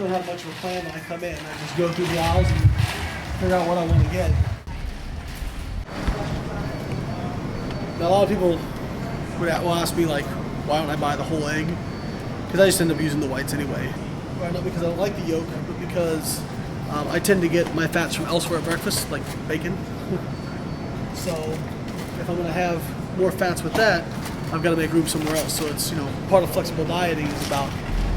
don't have much of a plan when I come in. I just go through the aisles and figure out what I want to get. Now, a lot of people will ask me, like, why don't I buy the whole egg? Because I just end up using the whites anyway. Right, not because I don't like the yolk, but because I tend to get my fats from elsewhere at breakfast, like bacon. So if I'm going to have more fats with that, I've got to make room somewhere else. So it's, part of flexible dieting is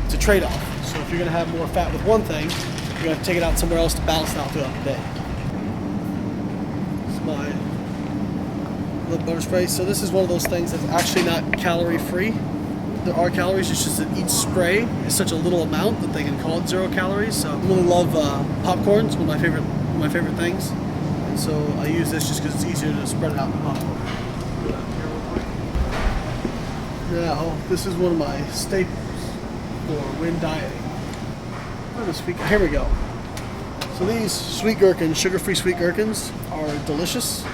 it's a trade-off. So if you're going to have more fat with one thing, you're going to take it out somewhere else to balance it out throughout the day. It's my little butter spray. So this is one of those things that's actually not calorie-free. There are calories, it's just that each spray is such a little amount that they can call it 0 calories. So I really love popcorn. It's one of my favorite things. And so I use this just because it's easier to spread it out in popcorn. Now, this is one of my staples for when dieting. Here we go. So these sweet gherkins, sugar-free sweet gherkins, are delicious.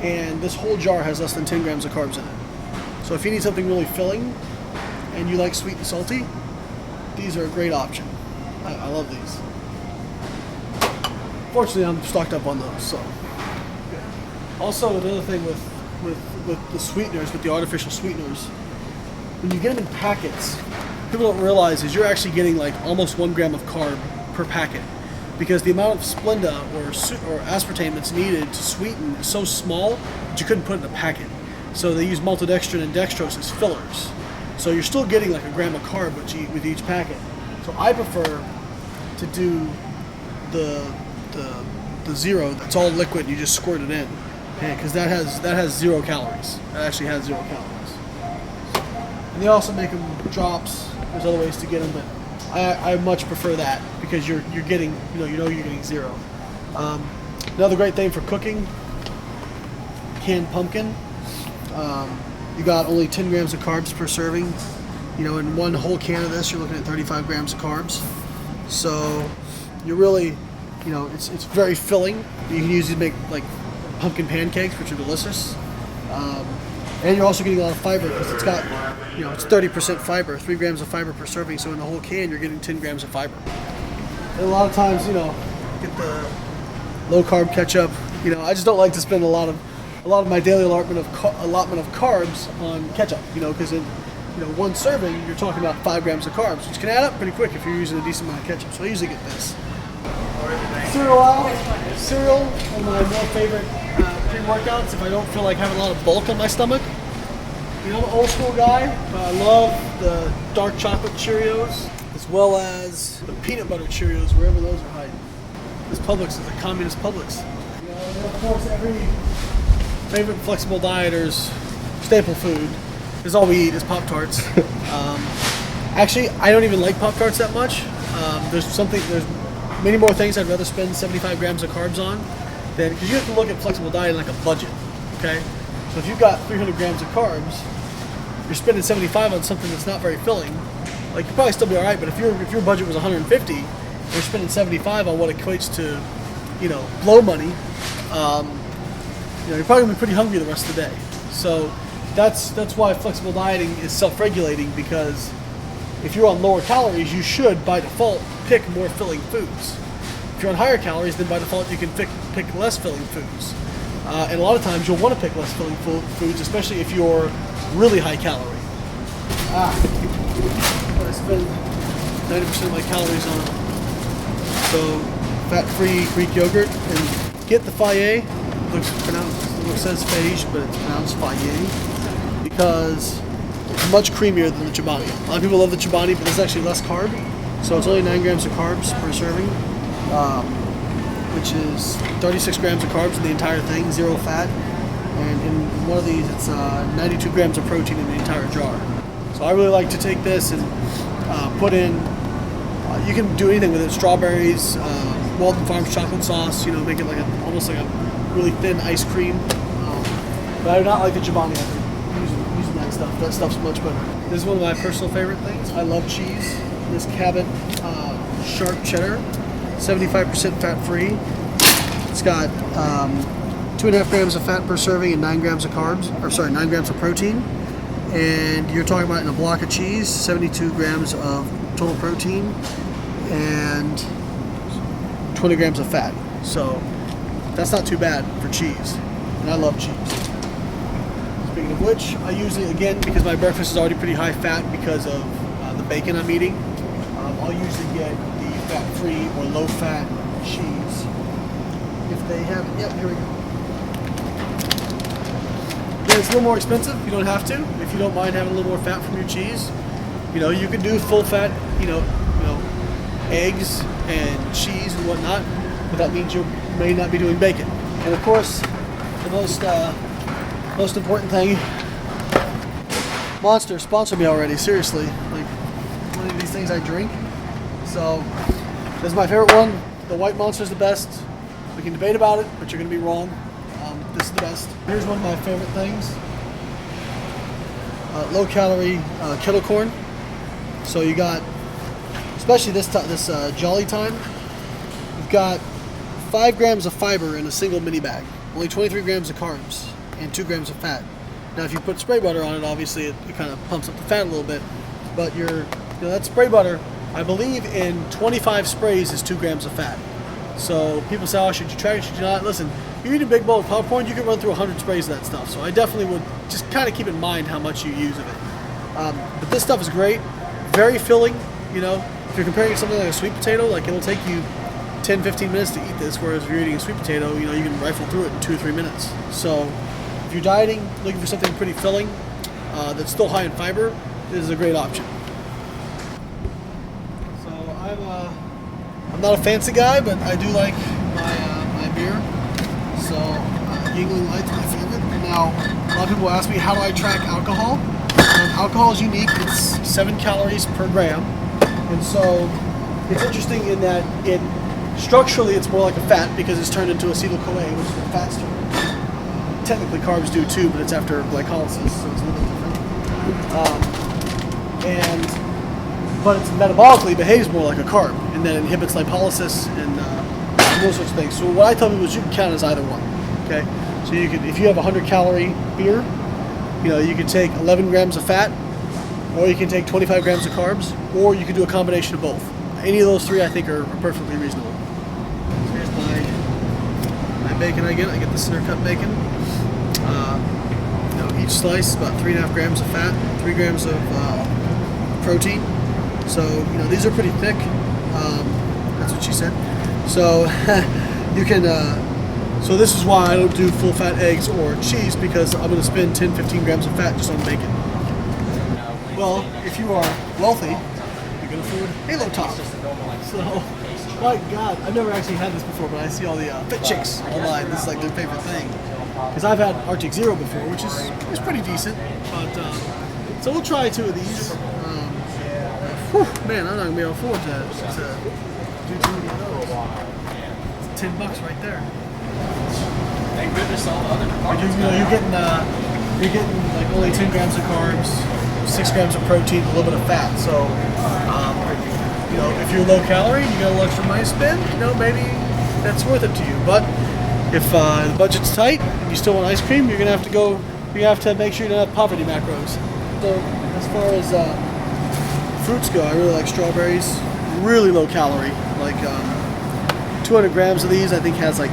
And this whole jar has less than 10 grams of carbs in it. So if you need something really filling, and you like sweet and salty, these are a great option. I love these. Fortunately, I'm stocked up on those. So, also another thing with the sweeteners, with the artificial sweeteners, when you get them in packets, people don't realize is you're actually getting like almost 1 gram of carb per packet, because the amount of Splenda or aspartame that's needed to sweeten is so small that you couldn't put it in a packet. So they use maltodextrin and dextrose as fillers. So you're still getting like a gram of carb with each packet. So I prefer to do the zero that's all liquid. You just squirt it in, because that has 0 calories. That actually has 0 calories. And they also make them drops. There's other ways to get them, but I much prefer that because you're getting you're getting 0. Another great thing for cooking: canned pumpkin. You got only 10 grams of carbs per serving. In one whole can of this, you're looking at 35 grams of carbs. So you're really, it's very filling. You can use these to make like pumpkin pancakes, which are delicious. And you're also getting a lot of fiber because it's got, it's 30% fiber, 3 grams of fiber per serving. So in the whole can, you're getting 10 grams of fiber. And a lot of times, get the low carb ketchup. I just don't like to spend a lot of my daily allotment of carbs on ketchup, because in one serving you're talking about 5 grams of carbs, which can add up pretty quick if you're using a decent amount of ketchup. So I usually get this. Cereal are my more favorite pre-workouts if I don't feel like having a lot of bulk on my stomach. I'm an old school guy, but I love the dark chocolate Cheerios as well as the peanut butter Cheerios, wherever those are hiding. This Publix is a communist Publix. And of course, every favorite flexible dieter's staple food is all we eat is Pop-Tarts. Actually, I don't even like Pop-Tarts that much. There's many more things I'd rather spend 75 grams of carbs on because you have to look at flexible dieting like a budget, okay? So if you've got 300 grams of carbs, you're spending 75 on something that's not very filling, like you'll probably still be all right, but if your budget was 150, you're spending 75 on what equates to, blow money, you're probably going to be pretty hungry the rest of the day. So that's why flexible dieting is self-regulating, because if you're on lower calories, you should, by default, pick more filling foods. If you're on higher calories, then by default you can pick less filling foods. And a lot of times you'll want to pick less filling foods, especially if you're really high calorie. I spend 90% of my calories on so fat-free Greek yogurt, and get the Fage. It says Fage, but it's pronounced Fage because it's much creamier than the Chobani. A lot of people love the Chobani, but it's actually less carb. So it's only 9 grams of carbs per serving, which is 36 grams of carbs in the entire thing, 0 fat. And in one of these, it's 92 grams of protein in the entire jar. So I really like to take this and put in, you can do anything with it, strawberries, Walton Farms chocolate sauce, make it like almost like a really thin ice cream. But I do not like the Chobani using that stuff. That stuff's much better. This is one of my personal favorite things. I love cheese. This Cabot sharp cheddar, 75% fat-free. It's got 2.5 grams of fat per serving and 9 grams of carbs, 9 grams of protein. And you're talking about in a block of cheese, 72 grams of total protein. and 20 grams of fat. So that's not too bad for cheese, and I love cheese. Speaking of which, I usually, again, because my breakfast is already pretty high fat because of the bacon I'm eating, I'll usually get the fat-free or low-fat cheese. If they have it, yep, here we go. Yeah, it's a little more expensive. You don't have to. If you don't mind having a little more fat from your cheese, you know, you can do full-fat, you know, eggs and cheese and whatnot, but that means you may not be doing bacon. And of course, the most important thing, Monster, sponsor me already, seriously. Like, one of these things I drink. So, this is my favorite one. The white Monster is the best. We can debate about it, but you're going to be wrong. This is the best. Here's one of my favorite things. Low-calorie kettle corn. So you got, especially this Jolly Time, you've got 5 grams of fiber in a single mini bag. Only 23 grams of carbs and 2 grams of fat. Now, if you put spray butter on it, obviously it kind of pumps up the fat a little bit. But that spray butter, I believe in 25 sprays is 2 grams of fat. So people say, oh, should you try it, should you not? Listen, you eat a big bowl of popcorn, you can run through 100 sprays of that stuff. So I definitely would just kind of keep in mind how much you use of it. But this stuff is great, very filling. You know, if you're comparing it to something like a sweet potato, like it'll take you 10-15 minutes to eat this, whereas if you're eating a sweet potato, you know, you can rifle through it in 2 or 3 minutes. So if you're dieting, looking for something pretty filling, that's still high in fiber, this is a great option. So I'm not a fancy guy, but I do like my beer. So Yingling Light's my favorite. Now, a lot of people ask me, how do I track alcohol? Alcohol is unique. It's 7 calories per gram. And so it's interesting in that structurally it's more like a fat because it's turned into acetyl-CoA, which is a fat stream. Technically carbs do too, but it's after glycolysis, so it's a little different. But it's metabolically behaves more like a carb, and then inhibits lipolysis and those sorts of things. So what I tell people is you can count as either one. Okay, so you can, if you have a 100-calorie beer, you know, you can take 11 grams of fat, or you can take 25 grams of carbs, or you can do a combination of both. Any of those three I think are perfectly reasonable. So here's my bacon I get. I get the center cut bacon. You know, each slice is about 3.5 grams of fat, 3 grams of protein. So, you know, these are pretty thick. That's what she said. So you can, so this is why I don't do full fat eggs or cheese, because I'm going to spend 10-15 grams of fat just on bacon. Well, if you are wealthy, you can afford Halo Top. So, my God, I've never actually had this before, but I see all the fit chicks online. This is like their favorite thing. Because I've had Arctic Zero before, which is pretty decent. But so we'll try 2 of these. Whew, man, I'm not gonna be able to afford to do 2 of those. It's $10 right there. Thank goodness all the other departments. You're getting like only 10 grams of carbs, 6 grams of protein, a little bit of fat. So, you know, if you're low calorie, you got a little extra money to spend, you know, maybe that's worth it to you. But if the budget's tight and you still want ice cream, you're gonna have to make sure you don't have poverty macros. So as far as fruits go, I really like strawberries. Really low calorie, like 200 grams of these I think has like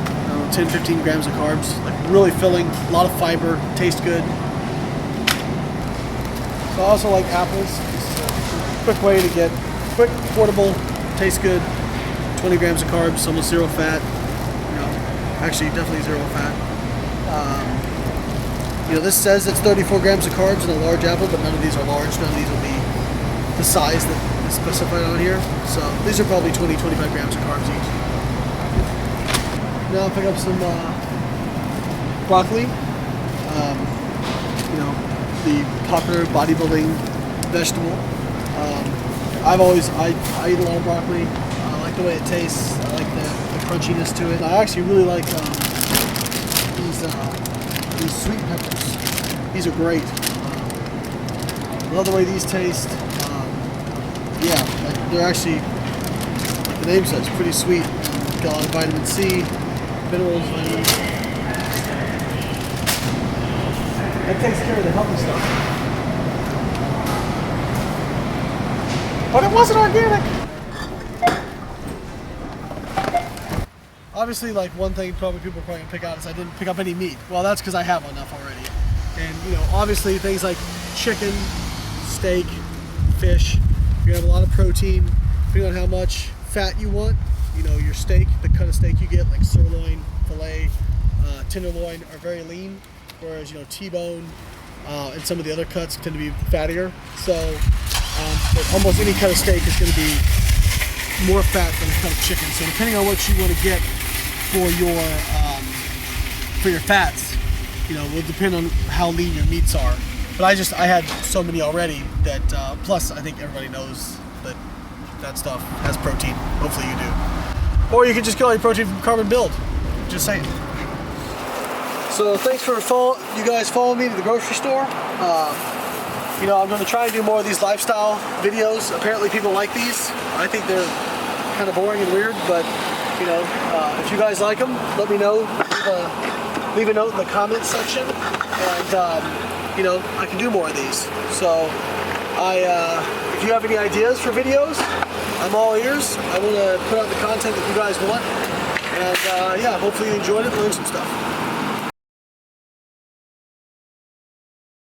10-15 grams of carbs, like really filling, a lot of fiber, tastes good. So I also like apples. It's a quick way to get quick, portable, tastes good. 20 grams of carbs, almost 0 fat. You know, actually definitely 0 fat. You know, this says it's 34 grams of carbs in a large apple, but none of these are large. None of these will be the size that is specified on here. So these are probably 20-25 grams of carbs each. Now I'll pick up some broccoli. You know, the popular bodybuilding vegetable. I eat a lot of broccoli. I like the way it tastes. I like the crunchiness to it. I actually really like these sweet peppers. These are great. I love the way these taste. Yeah, like they're actually, like the name says, pretty sweet. Got a lot of vitamin C, minerals, vitamins. That takes care of the healthy stuff. But it wasn't organic. obviously, like one thing probably people are probably gonna pick out is I didn't pick up any meat. Well, that's because I have enough already. And you know, obviously things like chicken, steak, fish, you're gonna have a lot of protein. Depending on how much fat you want, you know, your steak, the cut of steak you get, like sirloin, filet, tenderloin, are very lean, whereas, you know, T-bone and some of the other cuts tend to be fattier. So but almost any cut of steak is going to be more fat than a cut of chicken. So depending on what you want to get for your fats, you know, will depend on how lean your meats are. But I had so many already that plus I think everybody knows that stuff has protein. Hopefully you do. Or you can just get all your protein from Carbon Build. Just saying. So thanks for you guys following me to the grocery store. You know, I'm going to try and do more of these lifestyle videos. Apparently people like these. I think they're kind of boring and weird, but you know, if you guys like them, let me know. Leave a note in the comments section, and you know, I can do more of these. So if you have any ideas for videos, I'm all ears. I want to put out the content that you guys want, and yeah, hopefully you enjoyed it and learned some stuff.